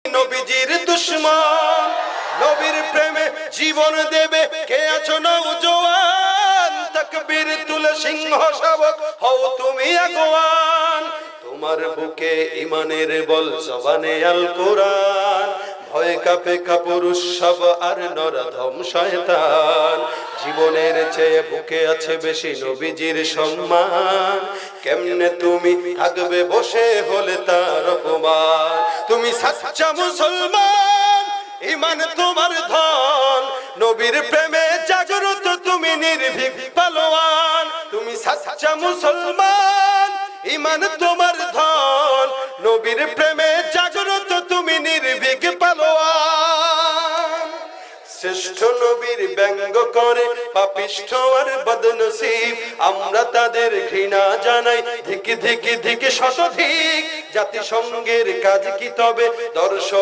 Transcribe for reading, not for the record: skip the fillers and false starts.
নবীজির দুশমন, নবীর প্রেমে জীবন দেবে কে আছো নওজোয়ান, তাকবীর তুলে সিংহ শাবক হও তুমি আগোয়ান। তোমার বুকে ঈমানের বল, জবানে আল কোরআন, ভয়ে কাঁপে কাপুরুষ সব আর নরধম শয়তান। জীবনের চেয়ে বুকে আছে বেশি নবীজির সম্মান, কেমনে তুমি থাকবে বসে হলে তার অপমান। তুমি সাচ্চা মুসলমান, ঈমান তোমার ধন, নবীর প্রেমে জাগ্রত তুমি নির্ভীক পালোয়ান। তুমি সাচ্চা মুসলমান, ঈমান তোমার ধন, নবীর প্রেমে জাগ্রত তুমি নির্ভীক পালোয়ান। শ্রেষ্ঠ নবীর ব্যঙ্গ করে পাপিষ্ঠ আর বদনসিব, আমরা তাদের ঘৃণা জানাই ধিক ধিক ধিক শতধিক। জাতিসংঘের কাজ কি তবে দর্শক